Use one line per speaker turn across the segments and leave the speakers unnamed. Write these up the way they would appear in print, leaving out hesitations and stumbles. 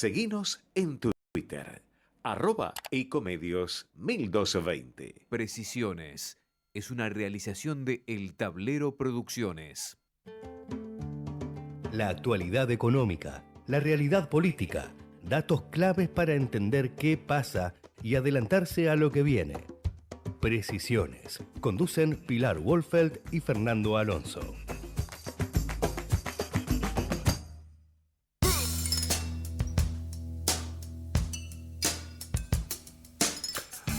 Seguinos en Twitter, @ecomedios1220.
Precisiones es una realización de El Tablero Producciones.
La actualidad económica, la realidad política, datos claves para entender qué pasa y adelantarse a lo que viene. Precisiones. Conducen Pilar Wolfeld y Fernando Alonso.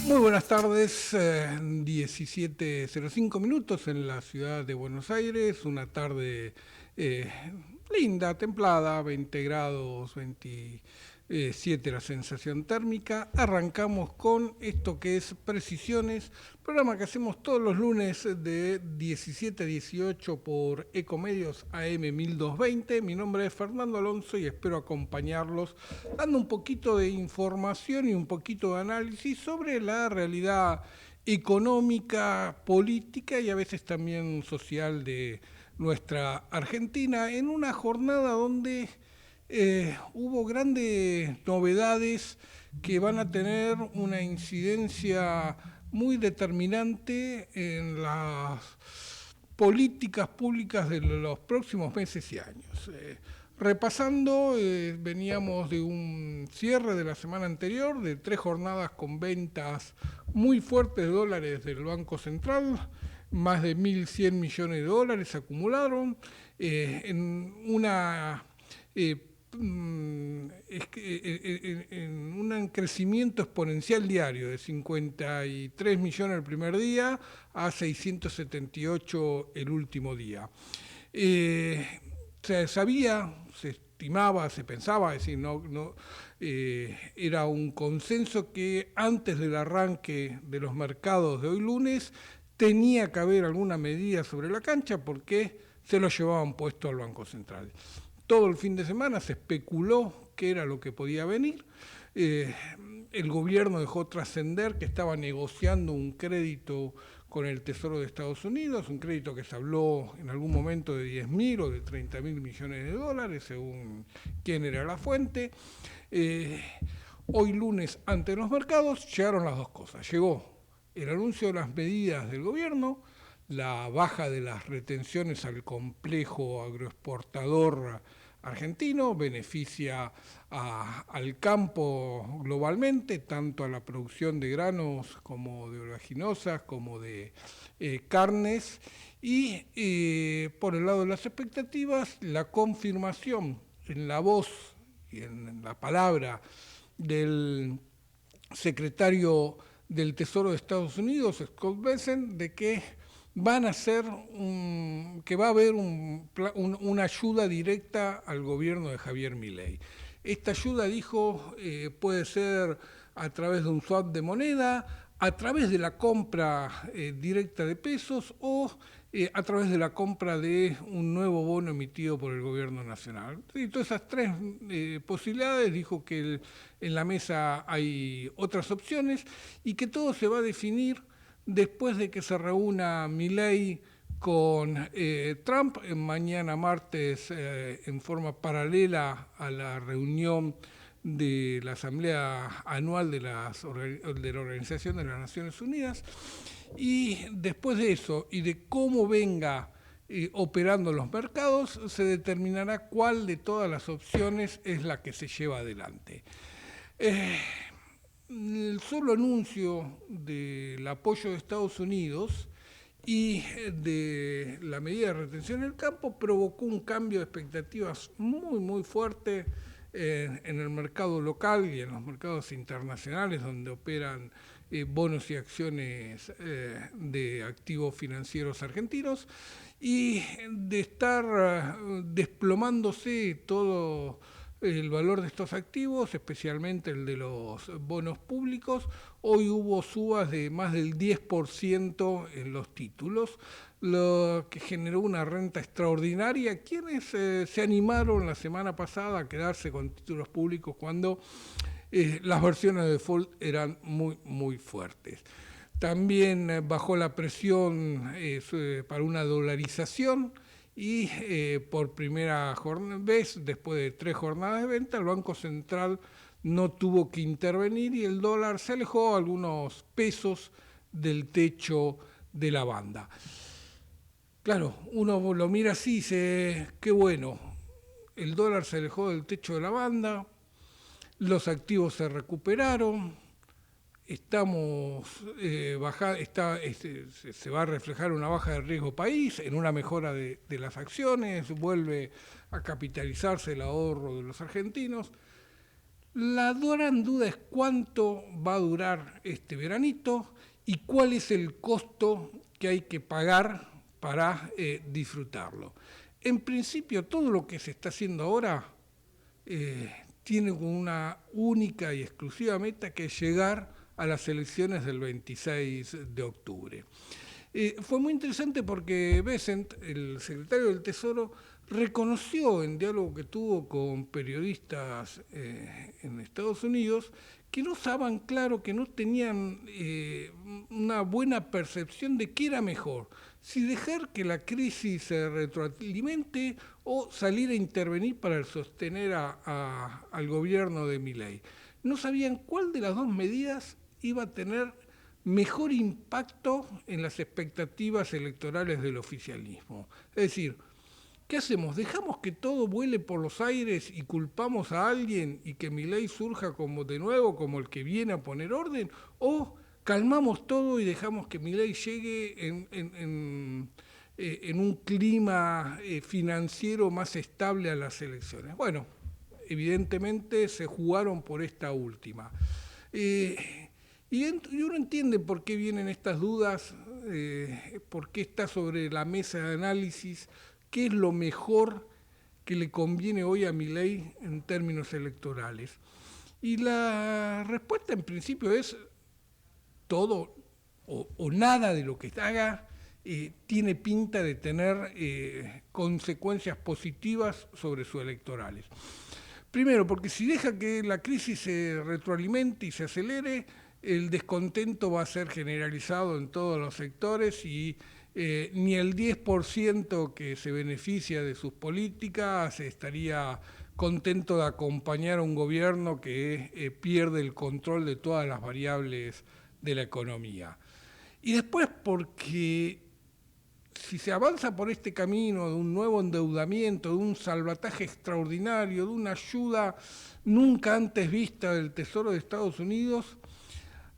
Muy buenas tardes, 17:05 minutos en la ciudad de Buenos Aires, una tarde linda, templada, 20 grados, 27 la sensación térmica. Arrancamos con esto que es Precisiones, programa que hacemos todos los lunes de 17 a 18 por Ecomedios AM 1220. Mi nombre es Fernando Alonso y espero acompañarlos dando un poquito de información y un poquito de análisis sobre la realidad económica, política y a veces también social de nuestra Argentina, en una jornada donde hubo grandes novedades que van a tener una incidencia muy determinante en las políticas públicas de los próximos meses y años. Repasando, veníamos de un cierre de la semana anterior, de 3 jornadas con ventas muy fuertes de dólares del Banco Central, más de 1.100 millones de dólares acumularon, en una... en un crecimiento exponencial diario de 53 millones el primer día a 678 el último día. Se sabía, se estimaba, se pensaba, es decir, era un consenso que antes del arranque de los mercados de hoy lunes tenía que haber alguna medida sobre la cancha porque se lo llevaban puesto al Banco Central. Todo el fin de semana se especuló qué era lo que podía venir. El gobierno dejó trascender que estaba negociando un crédito con el Tesoro de Estados Unidos, un crédito que se habló en algún momento de 10.000 o de 30.000 millones de dólares, según quién era la fuente. Hoy lunes, ante los mercados, llegaron las dos cosas. Llegó el anuncio de las medidas del gobierno, la baja de las retenciones al complejo agroexportador argentino, beneficia al campo globalmente, tanto a la producción de granos como de oleaginosas, como de carnes, y por el lado de las expectativas, la confirmación en la voz y en la palabra del secretario del Tesoro de Estados Unidos, Scott Bessent, de que van a hacer que va a haber una ayuda directa al gobierno de Javier Milei. Esta ayuda, dijo, puede ser a través de un swap de moneda, a través de la compra directa de pesos o a través de la compra de un nuevo bono emitido por el gobierno nacional. Y todas esas tres posibilidades, dijo que en la mesa hay otras opciones y que todo se va a definir después de que se reúna Milei con Trump mañana martes en forma paralela a la reunión de la Asamblea Anual de la Organización de las Naciones Unidas, y después de eso y de cómo venga operando los mercados, se determinará cuál de todas las opciones es la que se lleva adelante. El solo anuncio del apoyo de Estados Unidos y de la medida de retención en el campo provocó un cambio de expectativas muy fuerte en el mercado local y en los mercados internacionales donde operan bonos y acciones de activos financieros argentinos, y de estar desplomándose todo el valor de estos activos, especialmente el de los bonos públicos. Hoy hubo subas de más del 10% en los títulos, lo que generó una renta extraordinaria. Quienes se animaron la semana pasada a quedarse con títulos públicos cuando las versiones de default eran muy fuertes. También bajó la presión para una dolarización y por primera vez, después de 3 jornadas de venta, el Banco Central no tuvo que intervenir y el dólar se alejó algunos pesos del techo de la banda. Claro, uno lo mira así y dice, qué bueno, el dólar se alejó del techo de la banda, los activos se recuperaron, estamos se va a reflejar una baja de riesgo país, en una mejora de las acciones, vuelve a capitalizarse el ahorro de los argentinos. La gran duda es cuánto va a durar este veranito y cuál es el costo que hay que pagar para disfrutarlo. En principio, todo lo que se está haciendo ahora tiene una única y exclusiva meta, que es llegar a las elecciones del 26 de octubre. Fue muy interesante porque Bessent, el secretario del Tesoro, reconoció en diálogo que tuvo con periodistas en Estados Unidos que no estaban claro, que no tenían una buena percepción de qué era mejor, si dejar que la crisis se retroalimente o salir a intervenir para sostener al gobierno de Milei. No sabían cuál de las dos medidas iba a tener mejor impacto en las expectativas electorales del oficialismo. Es decir, ¿qué hacemos? ¿Dejamos que todo vuele por los aires y culpamos a alguien y que Milei surja como de nuevo, como el que viene a poner orden? ¿O calmamos todo y dejamos que Milei llegue en un clima financiero más estable a las elecciones? Bueno, evidentemente se jugaron por esta última. Y uno entiende por qué vienen estas dudas, por qué está sobre la mesa de análisis, qué es lo mejor que le conviene hoy a Milei en términos electorales. Y la respuesta en principio es todo o nada de lo que haga tiene pinta de tener consecuencias positivas sobre sus electorales. Primero, porque si deja que la crisis se retroalimente y se acelere, el descontento va a ser generalizado en todos los sectores y ni el 10% que se beneficia de sus políticas estaría contento de acompañar a un gobierno que pierde el control de todas las variables de la economía. Y después porque si se avanza por este camino de un nuevo endeudamiento, de un salvataje extraordinario, de una ayuda nunca antes vista del Tesoro de Estados Unidos,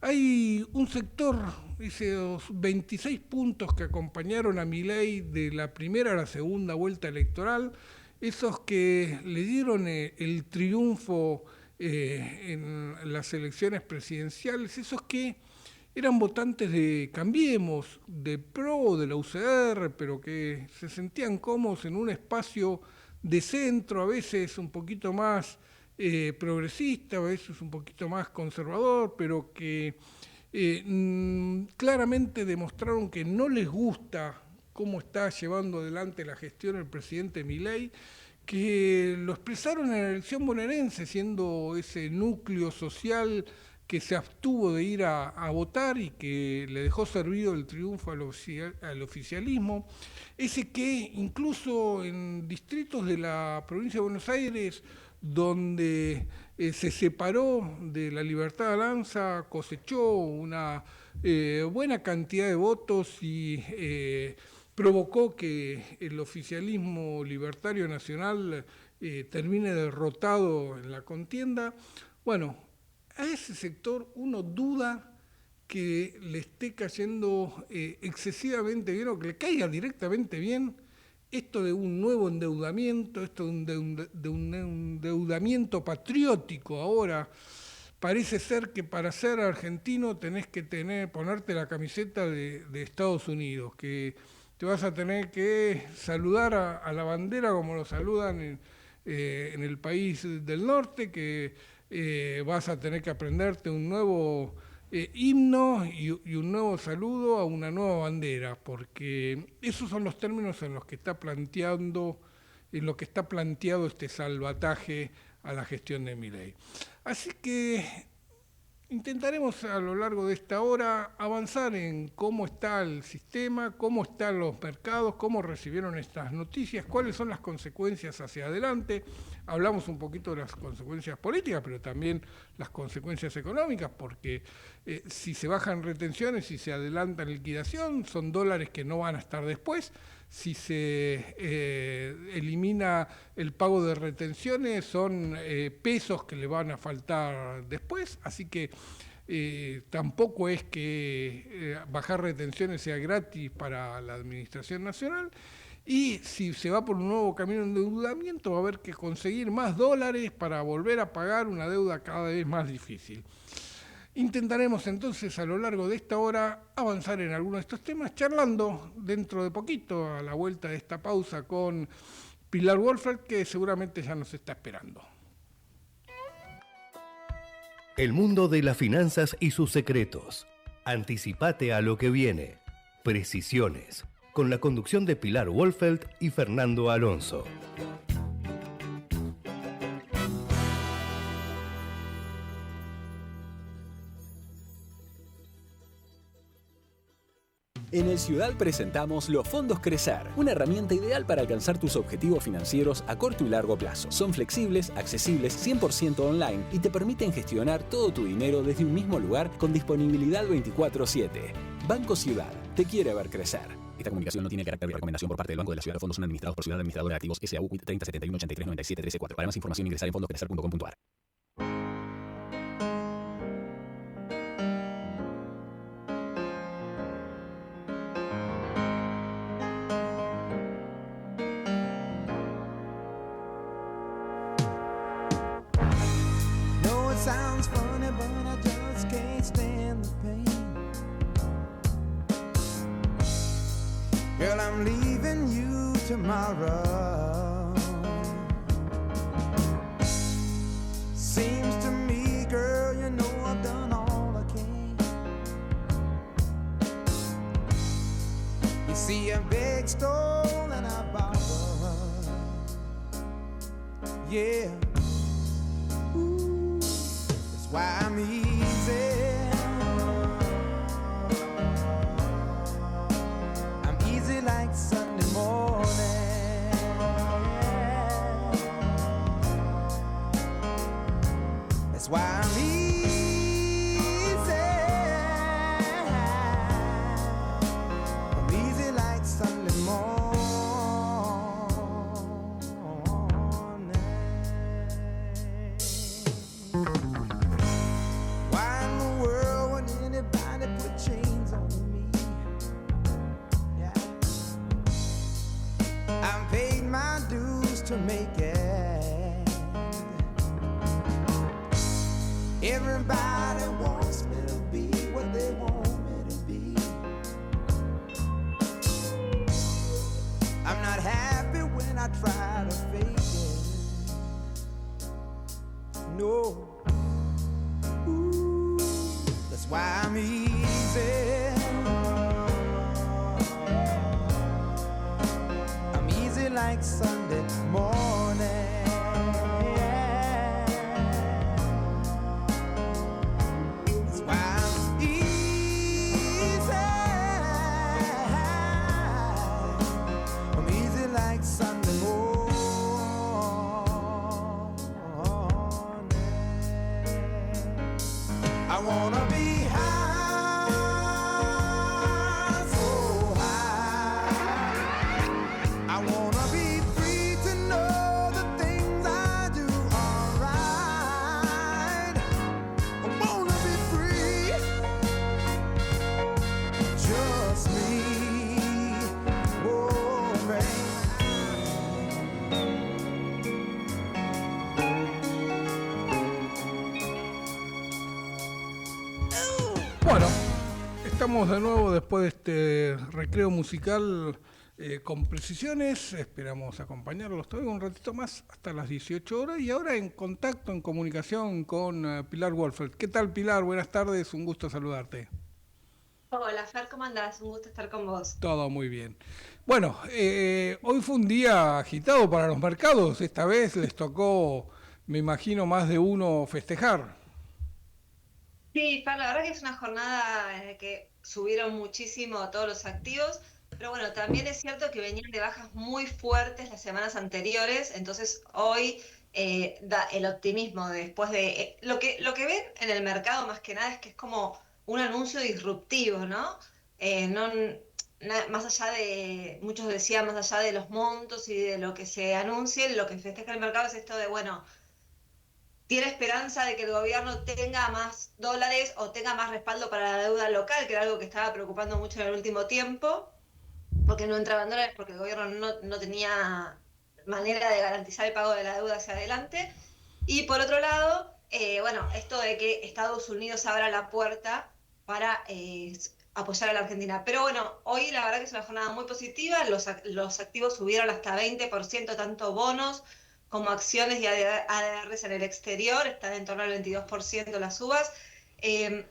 hay un sector, esos 26 puntos que acompañaron a Milei de la primera a la segunda vuelta electoral, esos que le dieron el triunfo en las elecciones presidenciales, esos que eran votantes de Cambiemos, de PRO, de la UCR, pero que se sentían cómodos en un espacio de centro, a veces un poquito más progresista, a veces un poquito más conservador, pero que claramente demostraron que no les gusta cómo está llevando adelante la gestión el presidente Milei, que lo expresaron en la elección bonaerense, siendo ese núcleo social que se abstuvo de ir a votar y que le dejó servido el triunfo al oficialismo, ese que incluso en distritos de la provincia de Buenos Aires, donde se separó de la Libertad de Avanza, cosechó una buena cantidad de votos y provocó que el oficialismo libertario nacional termine derrotado en la contienda. Bueno, a ese sector uno duda que le esté cayendo excesivamente bien o que le caiga directamente bien esto de un nuevo endeudamiento, esto de un endeudamiento patriótico. Ahora parece ser que para ser argentino tenés que ponerte la camiseta de Estados Unidos, que te vas a tener que saludar a la bandera como lo saludan en el país del norte, que vas a tener que aprenderte un nuevo himno y un nuevo saludo a una nueva bandera, porque esos son los términos en los que está planteado este salvataje a la gestión de Milei. Así que Intentaremos a lo largo de esta hora avanzar en cómo está el sistema, cómo están los mercados, cómo recibieron estas noticias, cuáles son las consecuencias hacia adelante. Hablamos un poquito de las consecuencias políticas, pero también las consecuencias económicas, porque si se bajan retenciones, si se adelanta liquidación, son dólares que no van a estar después. Si se elimina el pago de retenciones, son pesos que le van a faltar después, así que tampoco es que bajar retenciones sea gratis para la Administración Nacional. Y si se va por un nuevo camino de endeudamiento, va a haber que conseguir más dólares para volver a pagar una deuda cada vez más difícil. Intentaremos entonces a lo largo de esta hora avanzar en algunos de estos temas, charlando dentro de poquito, a la vuelta de esta pausa, con Pilar Wolfert, que seguramente ya nos está esperando.
El mundo de las finanzas y sus secretos. Anticipate a lo que viene. Precisiones. Con la conducción de Pilar Wolfelt y Fernando Alonso.
En el Ciudad presentamos los Fondos Crecer, una herramienta ideal para alcanzar tus objetivos financieros a corto y largo plazo. Son flexibles, accesibles, 100% online y te permiten gestionar todo tu dinero desde un mismo lugar con disponibilidad 24/7. Banco Ciudad, te quiere ver crecer. Esta comunicación no tiene carácter de recomendación por parte del Banco de la Ciudad. Los fondos son administrados por Ciudad Administradora de Activos S.A.U. 30 71 83 97 13 4. Para más información ingresar en fondoscrecer.com.ar.
Sounds funny, but I just can't stand the pain. Girl, I'm leaving you tomorrow. Seems to me, girl, you know I've done all I can. You see, I begged, stole, and I borrowed. Yeah. Why I'm easy. I'm easy like Sunday morning. That's why I'm easy. I'm easy like Sunday morning. To make it. Everybody wants me to be what they want me to be. I'm not happy when I try to fake it. No. Ooh, that's why I'm easy. I'm easy like Sunday morning. That's why I'm easy. I'm easy like Sunday morning. I wanna be high, so high. I wanna be free to know the things I do are right. I wanna be free, just me, oh man.
Bueno, estamos de nuevo después de este recreo musical con precisiones. Esperamos acompañarlos todavía un ratito más hasta las 18 horas y ahora en contacto, en comunicación con Pilar Wolfert. ¿Qué tal, Pilar? Buenas tardes, un gusto saludarte.
Hola, Fer, ¿cómo andás? Un gusto estar con vos.
Todo muy bien. Bueno, hoy fue un día agitado para los mercados. Esta vez les tocó, me imagino, más de uno festejar.
Sí, Fer, la verdad que es una jornada en la que subieron muchísimo todos los activos, pero bueno, también es cierto que venían de bajas muy fuertes las semanas anteriores, entonces hoy da el optimismo después de lo que ven en el mercado más que nada es que es como un anuncio disruptivo, ¿no? No más allá de, muchos decían, más allá de los montos y de lo que se anuncie, lo que festeja el mercado es esto de, bueno, tiene esperanza de que el gobierno tenga más dólares o tenga más respaldo para la deuda local, que era algo que estaba preocupando mucho en el último tiempo, porque no entraban dólares, porque el gobierno no tenía manera de garantizar el pago de la deuda hacia adelante. Y por otro lado, bueno, esto de que Estados Unidos abra la puerta para apoyar a la Argentina. Pero bueno, hoy la verdad que es una jornada muy positiva, los activos subieron hasta 20%, tanto bonos como acciones y ADRs en el exterior, están en torno al 22% las subas, eh,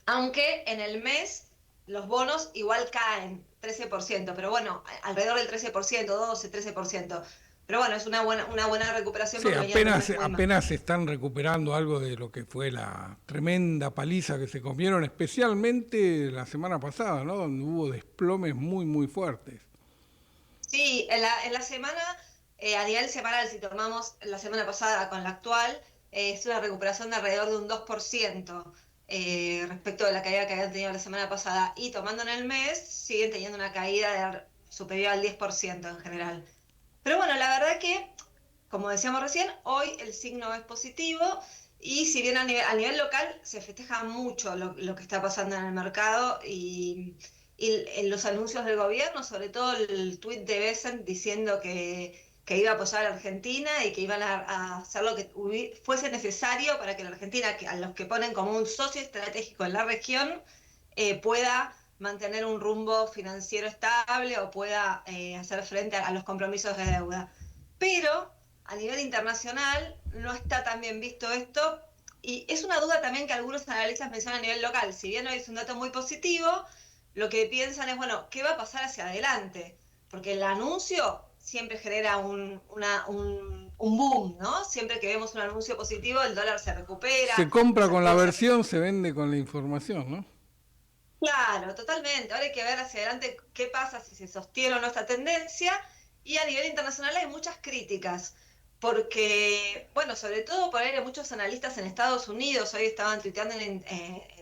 aunque en el mes los bonos igual caen 13%, pero bueno, alrededor del 13%, 12, 13%. Pero bueno, es una buena recuperación
Sí,
porque venían de un mes muy mal.
apenas se están recuperando algo de lo que fue la tremenda paliza que se comieron, especialmente la semana pasada, ¿no? Donde hubo desplomes muy, muy fuertes.
Sí, en la semana, a nivel semanal, si tomamos la semana pasada con la actual, es una recuperación de alrededor de un 2% respecto de la caída que habían tenido la semana pasada. Y tomando en el mes, siguen teniendo una caída superior al 10% en general. Pero bueno, la verdad que, como decíamos recién, hoy el signo es positivo y si bien a nivel local se festeja mucho lo que está pasando en el mercado y en los anuncios del gobierno, sobre todo el tuit de Bessent diciendo que iba a apoyar a la Argentina y que iban a hacer lo que fuese necesario para que la Argentina, a los que ponen como un socio estratégico en la región, pueda mantener un rumbo financiero estable o pueda hacer frente a los compromisos de deuda. Pero a nivel internacional no está tan bien visto esto y es una duda también que algunos analistas mencionan a nivel local. Si bien hoy es un dato muy positivo, lo que piensan es, bueno, ¿qué va a pasar hacia adelante? Porque el anuncio siempre genera un boom, ¿no? Siempre que vemos un anuncio positivo, el dólar se recupera.
Se compra
los
con la
activos
versión, se vende con la información, ¿no?
Claro, totalmente. Ahora hay que ver hacia adelante qué pasa si se sostiene o no esta tendencia. Y a nivel internacional hay muchas críticas, porque, bueno, sobre todo por ahí hay muchos analistas en Estados Unidos, hoy estaban tuiteando en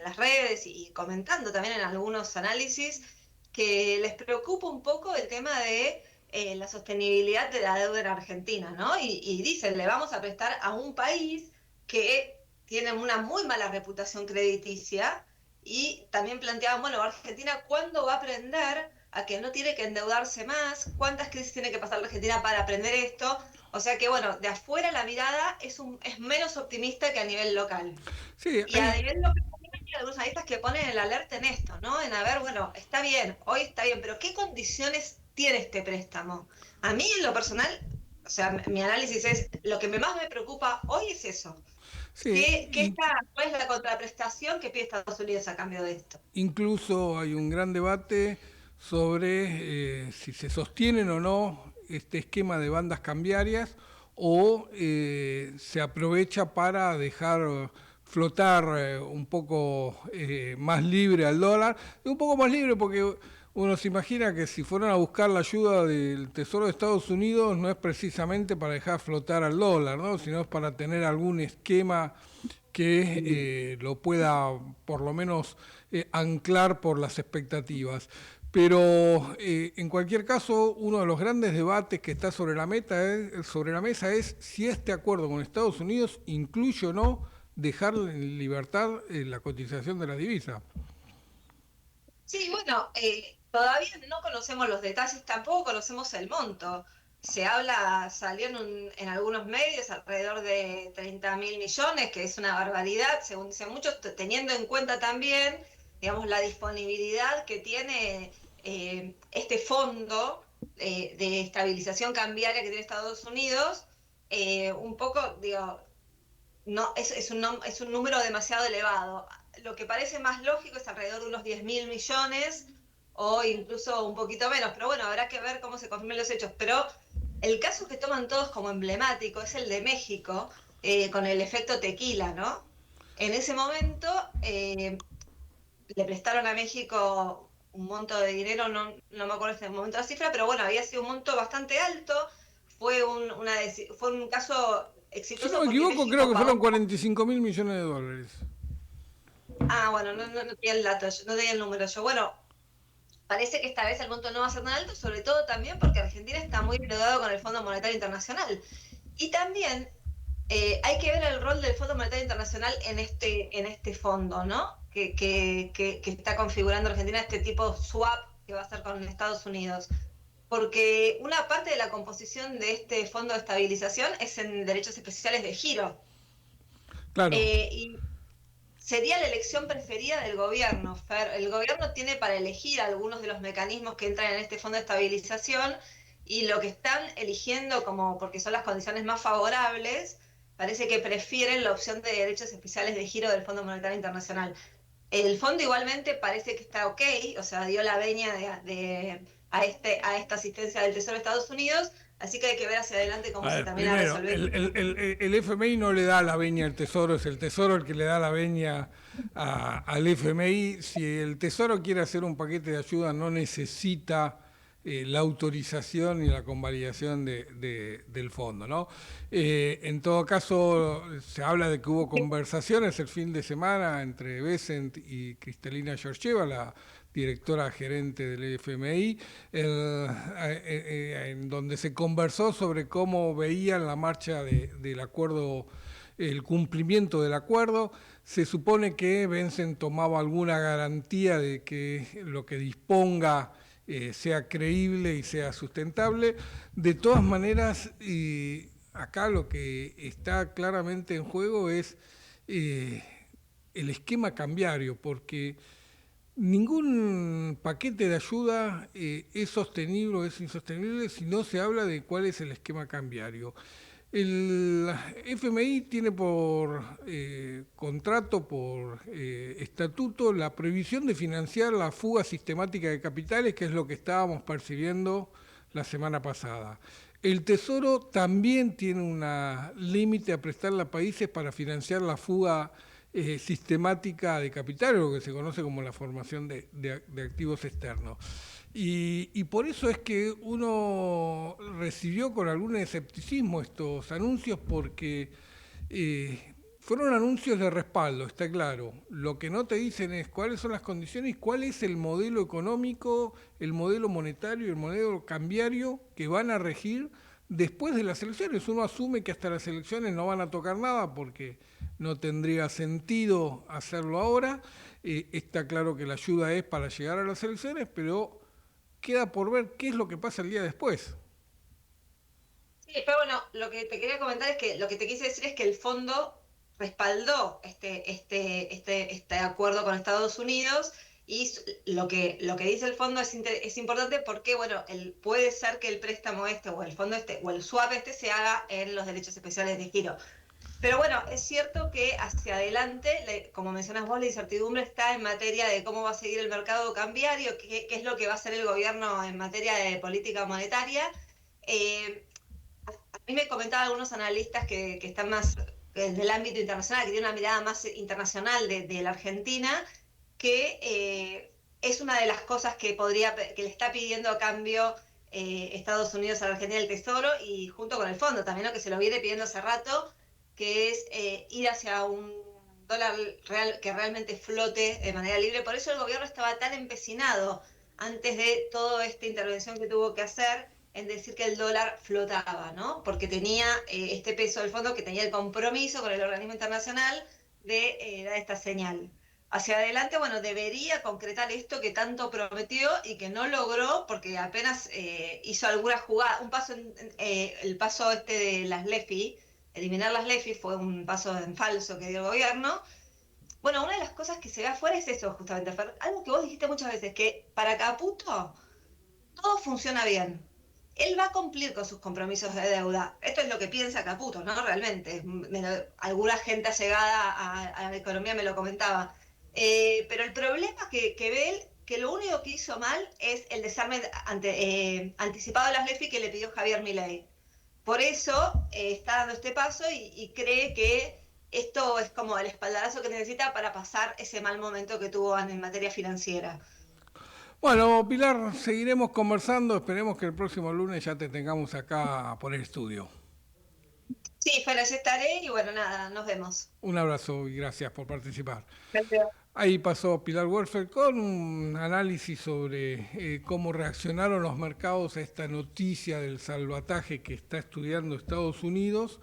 las redes y comentando también en algunos análisis, que les preocupa un poco el tema de la sostenibilidad de la deuda en Argentina, ¿no? Y dicen, le vamos a prestar a un país que tiene una muy mala reputación crediticia y también planteaban, bueno, Argentina, ¿cuándo va a aprender a que no tiene que endeudarse más? ¿Cuántas crisis tiene que pasar la Argentina para aprender esto? O sea que, bueno, de afuera la mirada es menos optimista que a nivel local.
Sí,
Y a nivel local hay algunos analistas que ponen el alerta en esto, ¿no? En a ver, bueno, está bien, hoy está bien, pero ¿qué condiciones tiene este préstamo? A mí, en lo personal, o sea, mi análisis es, lo que más me preocupa hoy es eso.
sí,
¿Cuál es la contraprestación que pide Estados Unidos a cambio de esto?
incluso hay un gran debate sobre si se sostienen o no este esquema de bandas cambiarias o se aprovecha para dejar flotar un poco más libre al dólar. Un poco más libre porque uno se imagina que si fueran a buscar la ayuda del Tesoro de Estados Unidos no es precisamente para dejar flotar al dólar, ¿no? Sino es para tener algún esquema que lo pueda por lo menos anclar por las expectativas. Pero en cualquier caso, uno de los grandes debates que está sobre la mesa es si este acuerdo con Estados Unidos incluye o no dejar en libertad la cotización de la divisa.
Sí, bueno, todavía no conocemos los detalles, tampoco conocemos el monto. Salió en algunos medios alrededor de 30.000 millones, que es una barbaridad, según dicen muchos, teniendo en cuenta también, digamos, la disponibilidad que tiene este fondo de estabilización cambiaria que tiene Estados Unidos, un poco, digo, no, es un número demasiado elevado. Lo que parece más lógico es alrededor de unos 10.000 millones o incluso un poquito menos, pero bueno, habrá que ver cómo se confirmen los hechos. Pero el caso que toman todos como emblemático es el de México, con el efecto tequila, ¿no? En ese momento le prestaron a México un monto de dinero, no me acuerdo en este momento la cifra, pero bueno, había sido un monto bastante alto. Fue fue un caso
Si
exitoso.
no me
porque
equivoco,
México
creo que
pagó.
fueron 45.000 millones de dólares.
Ah, bueno, no tenía el dato, no tenía el número yo. Bueno, parece que esta vez el monto no va a ser tan alto, sobre todo también porque Argentina está muy endeudado con el Fondo Monetario Internacional. Y también hay que ver el rol del Fondo Monetario Internacional en este fondo, ¿no? Que está configurando Argentina, este tipo swap que va a hacer con Estados Unidos. Porque una parte de la composición de este fondo de estabilización es en derechos especiales de giro.
Claro.
Y sería la elección preferida del gobierno, Fer. El gobierno tiene para elegir algunos de los mecanismos que entran en este fondo de estabilización y lo que están eligiendo como porque son las condiciones más favorables, parece que prefieren la opción de derechos especiales de giro del Fondo Monetario Internacional. El fondo igualmente parece que está ok, o sea, dio la veña a esta asistencia del Tesoro de Estados Unidos, así que hay que ver hacia adelante cómo
A
se
ver,
termina
primero,
resolviendo.
el FMI no le da la veña al Tesoro, es el Tesoro el que le da la veña al FMI. Si el Tesoro quiere hacer un paquete de ayuda, no necesita la autorización y la convalidación del fondo, ¿no? En todo caso, se habla de que hubo conversaciones el fin de semana entre Bessent y Cristalina Georgieva, la directora gerente del FMI, en donde se conversó sobre cómo veían la marcha del acuerdo, el cumplimiento del acuerdo. Se supone que Bessent tomaba alguna garantía de que lo que disponga sea creíble y sea sustentable. De todas maneras, acá lo que está claramente en juego es el esquema cambiario, porque ningún paquete de ayuda es sostenible o es insostenible si no se habla de cuál es el esquema cambiario. El FMI tiene por contrato, por estatuto, la previsión de financiar la fuga sistemática de capitales, que es lo que estábamos percibiendo la semana pasada. El Tesoro también tiene un límite a prestarle a países para financiar la fuga sistemática de capitales, lo que se conoce como la formación de activos externos. Y por eso es que uno recibió con algún escepticismo estos anuncios, porque fueron anuncios de respaldo, está claro. Lo que no te dicen es cuáles son las condiciones, cuál es el modelo económico, el modelo monetario y el modelo cambiario que van a regir después de las elecciones. Uno asume que hasta las elecciones no van a tocar nada porque no tendría sentido hacerlo ahora. Está claro que la ayuda es para llegar a las elecciones, pero queda por ver qué es lo que pasa el día después.
Sí, pero bueno, lo que te quería comentar es que lo que te quise decir es que el fondo respaldó este acuerdo con Estados Unidos y lo que dice el fondo es importante porque, bueno, puede ser que el préstamo o el fondo o el swap se haga en los derechos especiales de giro. Pero bueno, es cierto que hacia adelante, como mencionas vos, la incertidumbre está en materia de cómo va a seguir el mercado cambiario, qué es lo que va a hacer el gobierno en materia de política monetaria. A mí me comentaban algunos analistas que están más del ámbito internacional, que tienen una mirada más internacional de la Argentina, que es una de las cosas que le está pidiendo a cambio Estados Unidos a la Argentina el Tesoro y junto con el fondo también, ¿no? Que se lo viene pidiendo hace rato, que es ir hacia un dólar real que realmente flote de manera libre. Por eso el gobierno estaba tan empecinado antes de toda esta intervención que tuvo que hacer en decir que el dólar flotaba, ¿no? Porque tenía este peso del fondo, que tenía el compromiso con el organismo internacional de dar esta señal. Hacia adelante, bueno, debería concretar esto que tanto prometió y que no logró, porque apenas hizo alguna jugada, el paso de las LEFI, eliminar las LEFI fue un paso en falso que dio el gobierno. Bueno, una de las cosas que se ve afuera es eso, justamente, Fer, algo que vos dijiste muchas veces, que para Caputo todo funciona bien. Él va a cumplir con sus compromisos de deuda. Esto es lo que piensa Caputo, ¿no? Realmente. Alguna gente allegada a la economía me lo comentaba. Pero el problema que ve él, que lo único que hizo mal es el desarme anticipado de las LEFI que le pidió Javier Milei. Por eso está dando este paso y cree que esto es como el espaldarazo que necesita para pasar ese mal momento que tuvo en materia financiera.
Bueno, Pilar, seguiremos conversando. Esperemos que el próximo lunes ya te tengamos acá por el estudio.
Sí, feliz estaré y bueno, nada, nos vemos.
Un abrazo y gracias por participar.
Gracias.
Ahí pasó Pilar Wolfer con un análisis sobre cómo reaccionaron los mercados a esta noticia del salvataje que está estudiando Estados Unidos.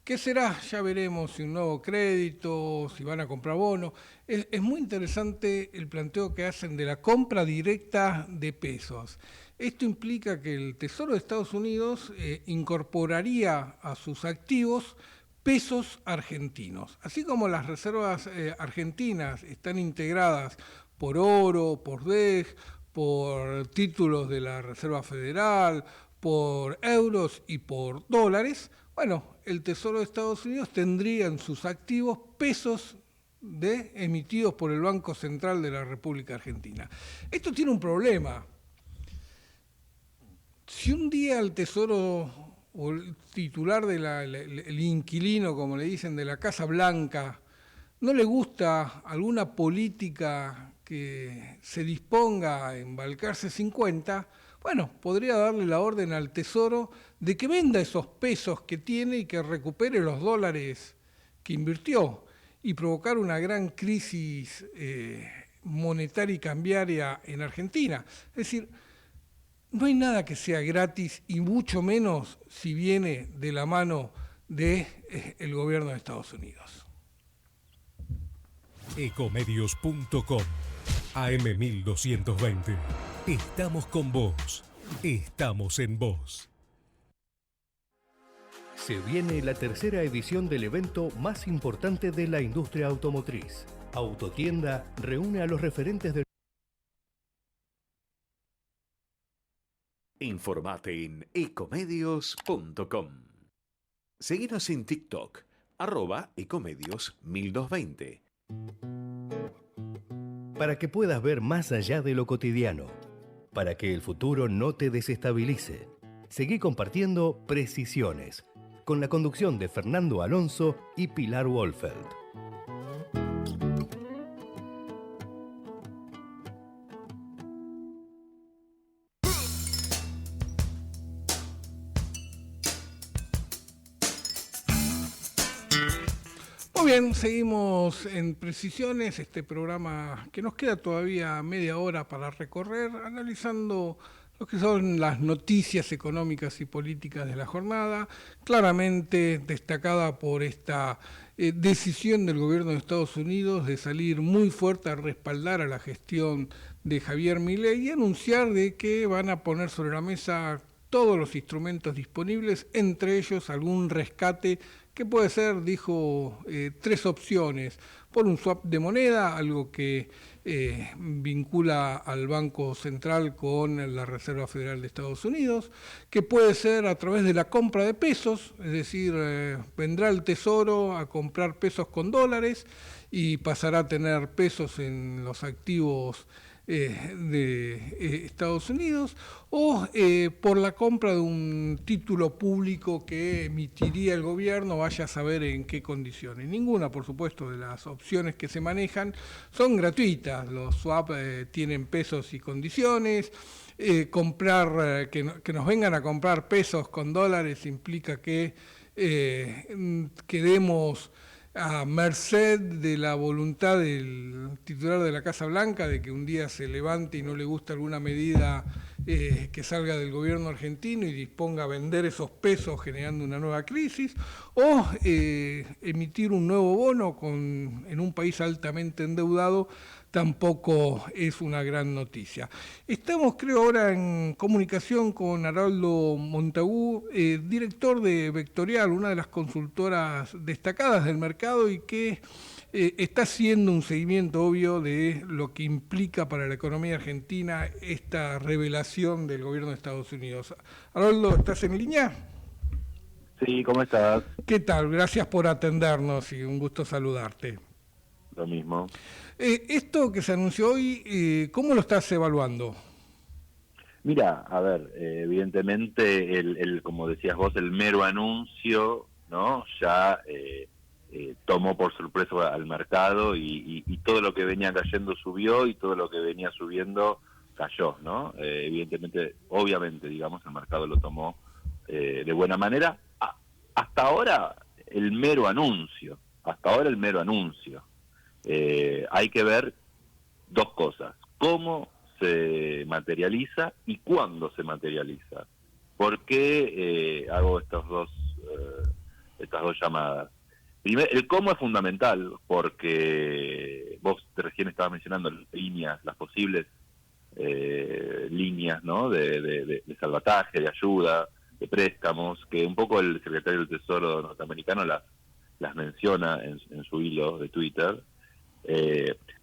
¿Qué será? Ya veremos si un nuevo crédito, si van a comprar bonos. Es muy interesante el planteo que hacen de la compra directa de pesos. Esto implica que el Tesoro de Estados Unidos incorporaría a sus activos pesos argentinos. Así como las reservas argentinas están integradas por oro, por DEG, por títulos de la Reserva Federal, por euros y por dólares, bueno, el Tesoro de Estados Unidos tendría en sus activos pesos emitidos por el Banco Central de la República Argentina. Esto tiene un problema. Si un día el Tesoro o el titular el inquilino, como le dicen, de la Casa Blanca, no le gusta alguna política que se disponga a embarcarse 50, bueno, podría darle la orden al Tesoro de que venda esos pesos que tiene y que recupere los dólares que invirtió y provocar una gran crisis monetaria y cambiaria en Argentina. Es decir, no hay nada que sea gratis y mucho menos si viene de la mano del gobierno de Estados Unidos.
Ecomedios.com AM1220. Estamos con vos. Estamos en vos.
Se viene la tercera edición del evento más importante de la industria automotriz. Autotienda reúne a los referentes del...
Informate en ecomedios.com. Seguinos en TikTok, @ecomedios1220.
Para que puedas ver más allá de lo cotidiano, para que el futuro no te desestabilice, seguí compartiendo Precisiones, con la conducción de Fernando Alonso y Pilar Wolfeld.
Muy bien, seguimos en Precisiones, este programa que nos queda todavía media hora para recorrer, analizando lo que son las noticias económicas y políticas de la jornada, claramente destacada por esta decisión del gobierno de Estados Unidos de salir muy fuerte a respaldar a la gestión de Javier Milei y anunciar de que van a poner sobre la mesa todos los instrumentos disponibles, entre ellos algún rescate que puede ser, dijo, 3 opciones. Por un swap de moneda, algo que vincula al Banco Central con la Reserva Federal de Estados Unidos, que puede ser a través de la compra de pesos, es decir, vendrá el Tesoro a comprar pesos con dólares y pasará a tener pesos en los activos de Estados Unidos, o por la compra de un título público que emitiría el gobierno, vaya a saber en qué condiciones. Ninguna, por supuesto, de las opciones que se manejan son gratuitas. Los swap tienen pesos y condiciones. Comprar, que nos vengan a comprar pesos con dólares implica que quedemos a merced de la voluntad del titular de la Casa Blanca de que un día se levante y no le gusta alguna medida que salga del gobierno argentino y disponga a vender esos pesos generando una nueva crisis, o emitir un nuevo bono en un país altamente endeudado tampoco es una gran noticia. Estamos, creo, ahora en comunicación con Haroldo Montagu, director de Vectorial, una de las consultoras destacadas del mercado y que está haciendo un seguimiento obvio de lo que implica para la economía argentina esta revelación del gobierno de Estados Unidos. Haroldo, ¿estás en línea?
Sí, ¿cómo estás?
¿Qué tal? Gracias por atendernos y un gusto saludarte.
Lo mismo.
Esto que se anunció hoy, ¿cómo lo estás evaluando?
Mira, a ver, evidentemente, como decías vos, el mero anuncio, ¿no? Ya tomó por sorpresa al mercado y todo lo que venía cayendo subió y todo lo que venía subiendo cayó, ¿no? Evidentemente, obviamente, digamos, el mercado lo tomó de buena manera. Hasta ahora el mero anuncio. Hay que ver dos cosas: cómo se materializa y cuándo se materializa. ¿Por qué hago estas dos llamadas? Primero, el cómo es fundamental, porque vos recién estabas mencionando las posibles líneas, ¿no? de salvataje, de ayuda, de préstamos, que un poco el secretario del Tesoro norteamericano las menciona en su hilo de Twitter.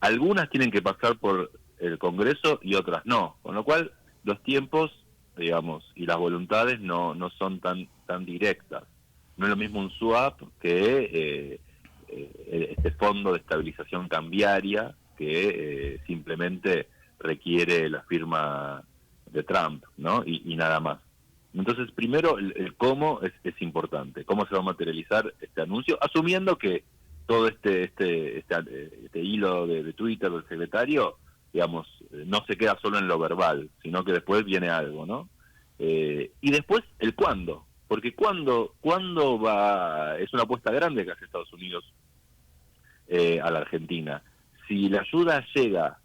Algunas tienen que pasar por el Congreso y otras no, con lo cual los tiempos, digamos, y las voluntades no son tan directas. No es lo mismo un swap que este fondo de estabilización cambiaria que simplemente requiere la firma de Trump, ¿no? Y nada más. Entonces, primero, el cómo es importante. ¿Cómo se va a materializar este anuncio? Asumiendo que todo este hilo de Twitter del secretario, digamos, no se queda solo en lo verbal, sino que después viene algo, ¿no? Y después, el cuándo. Porque cuándo va... Es una apuesta grande que hace Estados Unidos a la Argentina. Si la ayuda llega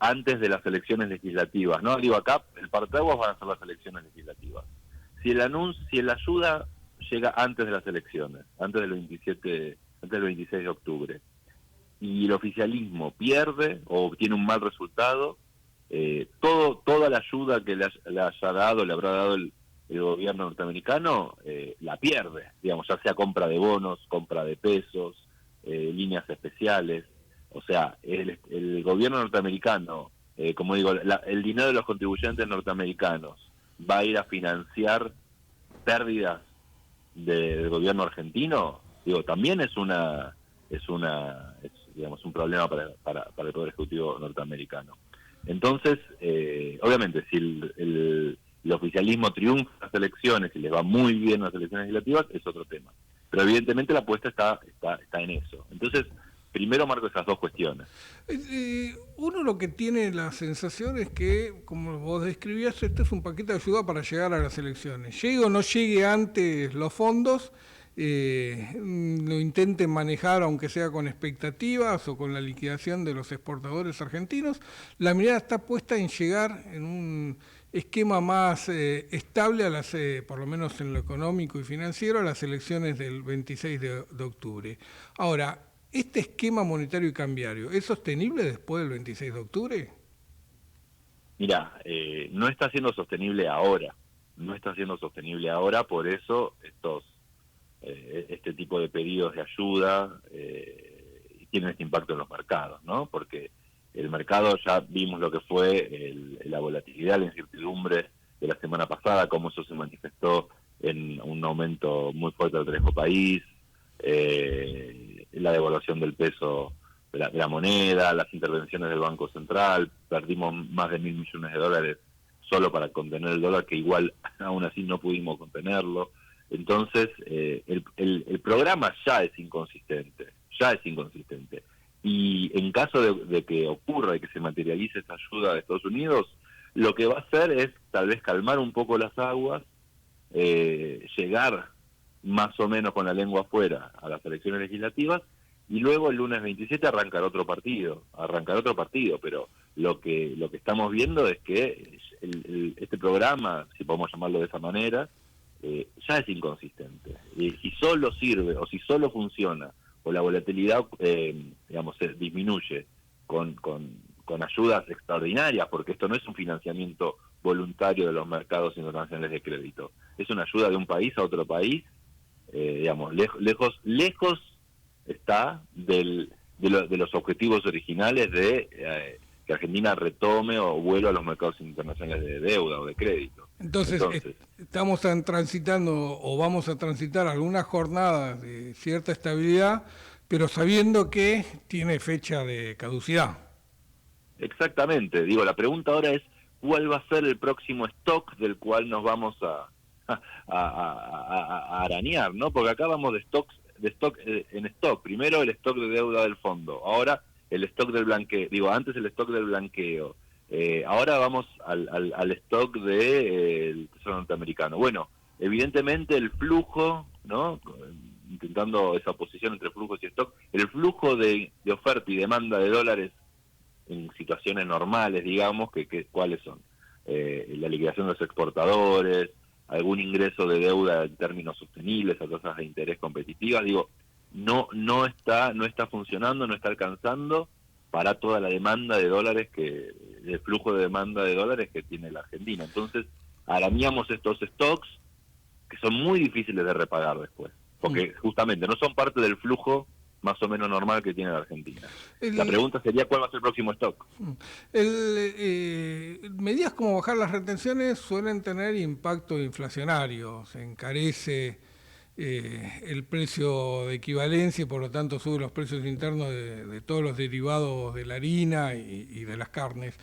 antes de las elecciones legislativas, ¿no? Digo, acá el parteaguas van a ser las elecciones legislativas. Si la ayuda llega antes de las elecciones, antes del 26 de octubre, y el oficialismo pierde o obtiene un mal resultado, toda la ayuda que le habrá dado el gobierno norteamericano, la pierde, digamos, ya sea compra de bonos, compra de pesos, líneas especiales. O sea, el gobierno norteamericano, como digo, el dinero de los contribuyentes norteamericanos va a ir a financiar pérdidas del gobierno argentino. Digo, también es digamos, un problema para el Poder Ejecutivo norteamericano. Entonces, obviamente, si el oficialismo triunfa en las elecciones y les va muy bien en las elecciones legislativas, es otro tema. Pero evidentemente la apuesta está en eso. Entonces, primero marco esas dos cuestiones.
Uno lo que tiene la sensación es que, como vos describías, este es un paquete de ayuda para llegar a las elecciones. Llegue o no llegue antes los fondos, lo intenten manejar, aunque sea con expectativas o con la liquidación de los exportadores argentinos, la mirada está puesta en llegar en un esquema más estable, por lo menos en lo económico y financiero, a las elecciones del 26 de octubre. Ahora, ¿este esquema monetario y cambiario es sostenible después del 26 de octubre?
Mira, no está siendo sostenible ahora. Por eso este tipo de pedidos de ayuda tienen este impacto en los mercados, ¿no? Porque el mercado, ya vimos lo que fue la volatilidad, la incertidumbre de la semana pasada, cómo eso se manifestó en un aumento muy fuerte del riesgo país, la devaluación del peso de la moneda, las intervenciones del Banco Central. Perdimos más de $1.000 millones solo para contener el dólar, que igual aún así no pudimos contenerlo. Entonces, el programa ya es inconsistente. Y en caso de que ocurra y que se materialice esta ayuda de Estados Unidos, lo que va a hacer es tal vez calmar un poco las aguas, llegar más o menos con la lengua afuera a las elecciones legislativas, y luego el lunes 27 arrancar otro partido, pero lo que estamos viendo es que este programa, si podemos llamarlo de esa manera, ya es inconsistente. Si solo sirve o si solo funciona o la volatilidad digamos, se disminuye con ayudas extraordinarias, porque esto no es un financiamiento voluntario de los mercados internacionales de crédito, es una ayuda de un país a otro país, digamos, lejos está de los objetivos originales de que Argentina retome o vuelva a los mercados internacionales de deuda o de crédito.
Entonces estamos transitando o vamos a transitar algunas jornadas de cierta estabilidad, pero sabiendo que tiene fecha de caducidad.
Exactamente. Digo, la pregunta ahora es, ¿cuál va a ser el próximo stock del cual nos vamos a arañar, ¿no? Porque acá vamos de stocks de stock en stock. Primero el stock de deuda del fondo, ahora el stock del blanqueo, antes el stock del blanqueo, ahora vamos al stock del Tesoro norteamericano. Bueno, evidentemente el flujo, ¿no? Intentando esa posición entre flujos y stock, el flujo de oferta y demanda de dólares en situaciones normales, digamos, ¿cuáles son? La liquidación de los exportadores, algún ingreso de deuda en términos sostenibles a tasas de interés competitivas, no está funcionando, no está alcanzando para toda la demanda de dólares el flujo de demanda de dólares que tiene la Argentina. Entonces, arañamos estos stocks que son muy difíciles de repagar después, porque justamente no son parte del flujo más o menos normal que tiene la Argentina. La pregunta sería, ¿cuál va a ser el próximo stock?
Medidas como bajar las retenciones suelen tener impacto inflacionario, se encarece el precio de equivalencia y por lo tanto suben los precios internos de todos los derivados de la harina y de las carnes.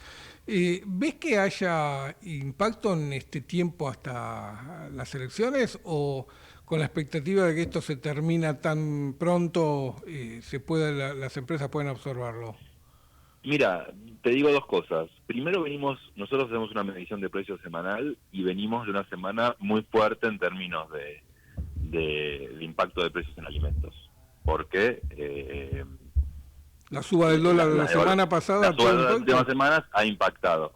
¿Ves que haya impacto en este tiempo hasta las elecciones o con la expectativa de que esto se termina tan pronto las empresas pueden absorberlo?
Mira, te digo dos cosas. Primero nosotros hacemos una medición de precios semanal y venimos de una semana muy fuerte en términos de impacto de precios en alimentos. Porque
la suba del dólar de la semana pasada,
la suba de las últimas semanas ha impactado,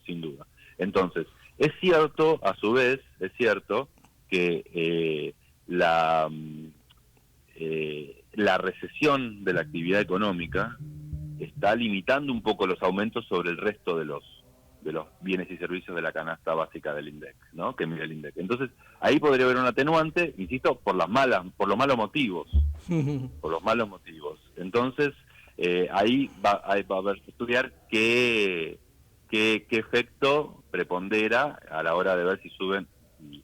sin duda. Entonces, es cierto, a su vez, que la recesión de la actividad económica está limitando un poco los aumentos sobre el resto de los bienes y servicios de la canasta básica del INDEC, ¿no? Que mira el INDEC. Entonces, ahí podría haber un atenuante, insisto, por los malos motivos. Por los malos motivos. Entonces, ahí va a haber que estudiar qué efecto prepondera a la hora de ver si suben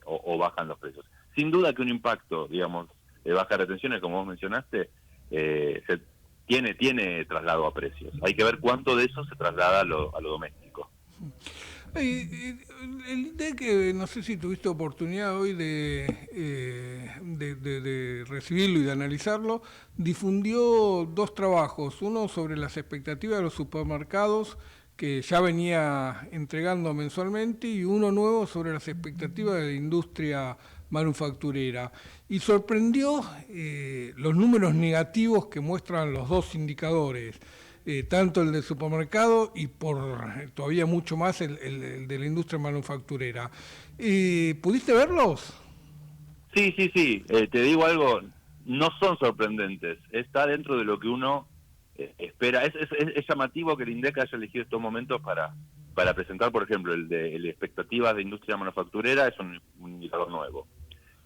o bajan los precios. Sin duda que un impacto, digamos, de baja retenciones, como vos mencionaste, tiene traslado a precios. Hay que ver cuánto de eso se traslada a lo doméstico.
El INDEC, no sé si tuviste oportunidad hoy de recibirlo y de analizarlo, difundió dos trabajos, uno sobre las expectativas de los supermercados que ya venía entregando mensualmente y uno nuevo sobre las expectativas de la industria manufacturera. Y sorprendió los números negativos que muestran los dos indicadores, tanto el del supermercado y todavía mucho más el de la industria manufacturera. ¿Pudiste verlos?
Sí. Te digo algo, no son sorprendentes. Está dentro de lo que uno espera. Es llamativo que el INDEC haya elegido estos momentos para presentar, por ejemplo, el de expectativas de industria manufacturera. Es un indicador nuevo,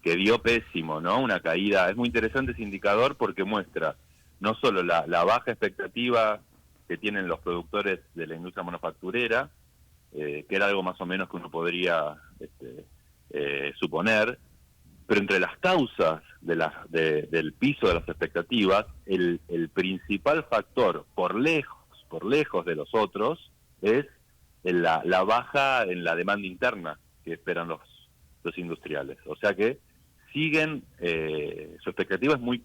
que dio pésimo, ¿no? Una caída. Es muy interesante ese indicador porque muestra no solo la baja expectativa que tienen los productores de la industria manufacturera, que era algo más o menos que uno podría suponer, pero entre las causas del piso de las expectativas, el principal factor, por lejos de los otros, es la baja en la demanda interna que esperan los industriales. O sea que siguen, su expectativa es muy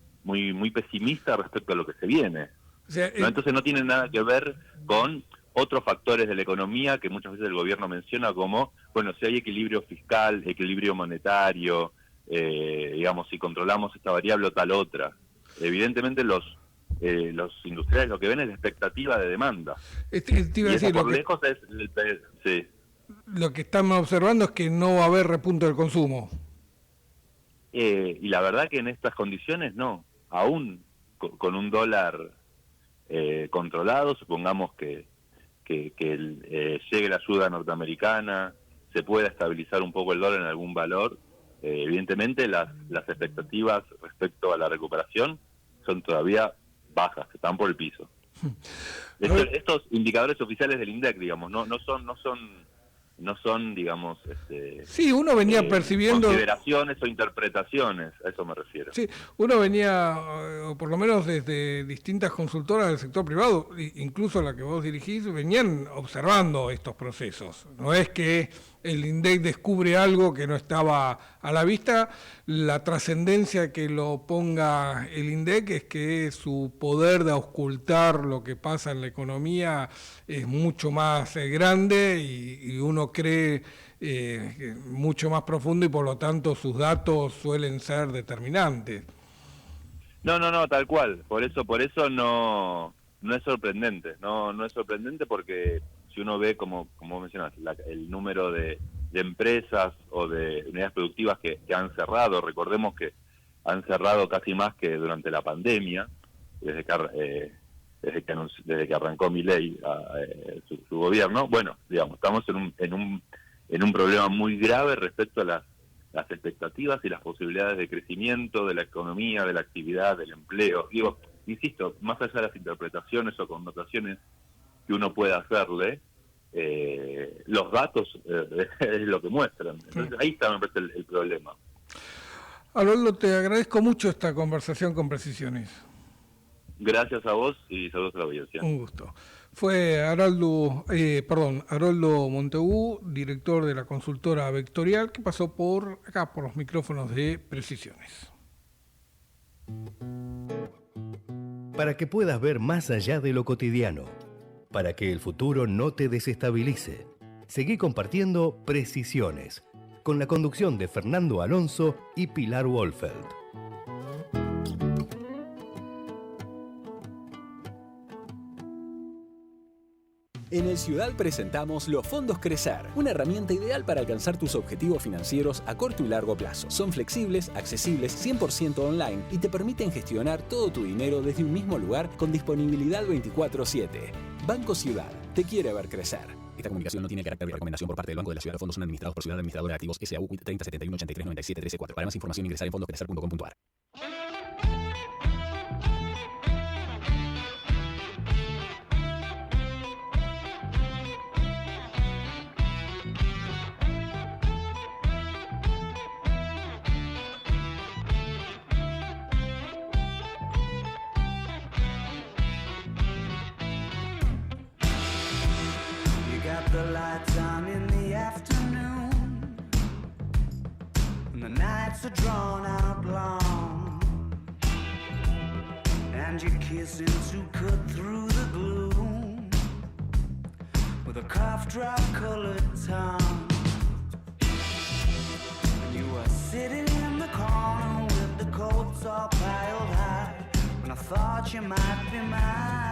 pesimista respecto a lo que se viene. O sea, ¿no? Entonces no tiene nada que ver con otros factores de la economía que muchas veces el gobierno menciona como, bueno, si hay equilibrio fiscal, equilibrio monetario, digamos, si controlamos esta variable o tal otra. Evidentemente los industriales lo que ven es la expectativa de demanda. Lejos es sí.
Lo que estamos observando es que no va a haber repunte del consumo.
Y la verdad que en estas condiciones no, aún con un dólar controlado, supongamos que llegue la ayuda norteamericana, se pueda estabilizar un poco el dólar en algún valor, evidentemente las expectativas respecto a la recuperación son todavía bajas, están por el piso. Estos indicadores oficiales del INDEC, digamos, no son, digamos,
sí, uno venía percibiendo
consideraciones o interpretaciones, a eso me refiero.
Sí, uno venía, o por lo menos desde distintas consultoras del sector privado, incluso la que vos dirigís, venían observando estos procesos. No es que el INDEC descubre algo que no estaba a la vista, la trascendencia que lo ponga el INDEC es que su poder de auscultar lo que pasa en la economía es mucho más grande y uno cree mucho más profundo y por lo tanto sus datos suelen ser determinantes.
No, tal cual. Por eso no es sorprendente. No es sorprendente porque si uno ve, como mencionas, el número de empresas o de unidades productivas que han cerrado, recordemos que han cerrado casi más que durante la pandemia, desde que arrancó Milei su gobierno. Bueno, digamos, estamos en un problema muy grave respecto a las expectativas y las posibilidades de crecimiento de la economía, de la actividad, del empleo. Digo, insisto, más allá de las interpretaciones o connotaciones que uno pueda hacerle, los datos es lo que muestran. Entonces ahí está, me parece, el problema.
Haroldo, te agradezco mucho esta conversación con Precisiones.
Gracias a vos y saludos a la audiencia.
Un gusto. Fue Haroldo Montegú, director de la consultora Vectorial, que pasó por acá, por los micrófonos de Precisiones.
Para que puedas ver más allá de lo cotidiano, para que el futuro no te desestabilice, seguí compartiendo Precisiones, con la conducción de Fernando Alonso y Pilar Wolfeld.
En el Ciudad presentamos los fondos Crecer, una herramienta ideal para alcanzar tus objetivos financieros a corto y largo plazo. Son flexibles, accesibles, 100% online y te permiten gestionar todo tu dinero desde un mismo lugar con disponibilidad 24/7. Banco Ciudad, te quiere ver crecer. Esta comunicación no tiene carácter de recomendación por parte del Banco de la Ciudad. Los fondos son administrados por Ciudad Administradora de Activos S.A.U. 30 71 83 97 13 4. Para más información ingresar en fondoscrecer.com.ar.
The lights on in the afternoon, and the nights are drawn out long, and you're kissing to cut through the gloom with a cough drop colored tongue. And you were sitting in the corner with the coats all piled high, and I thought you might be mine.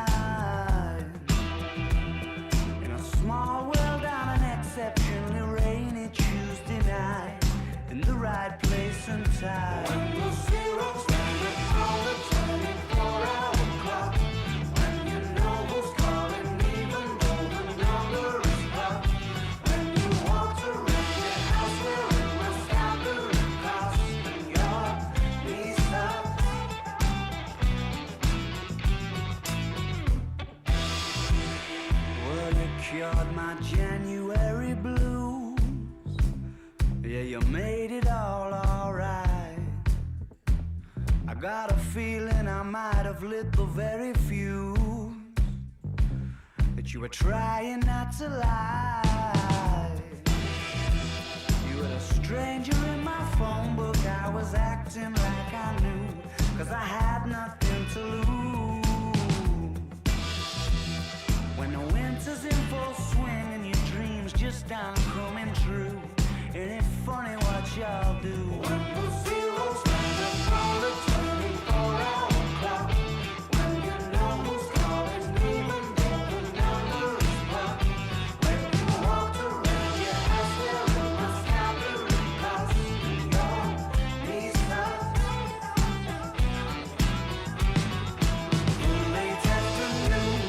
Small world on an exceptionally rainy Tuesday night, in the right place and time. When the zero's standing on the 24-hour clock, when you know who's calling even though the number is blocked, when you walk around your house wearing my scalpel cost and your knees up. Well, you cured my January blues. Yeah, you made it all alright. I got a feeling I might have lit the very fuse that you were trying not to lie. You were a stranger in my phone book. I was acting like I knew, 'cause I had nothing to lose. When the winter's in full swing and your dreams just aren't coming true, ain't it funny what y'all do? When the zero's standing on the 24-hour clock, when you know who's calling even though the number is blocked, when you walked around your house wearing my scalpel cost and your knees up. Late afternoon,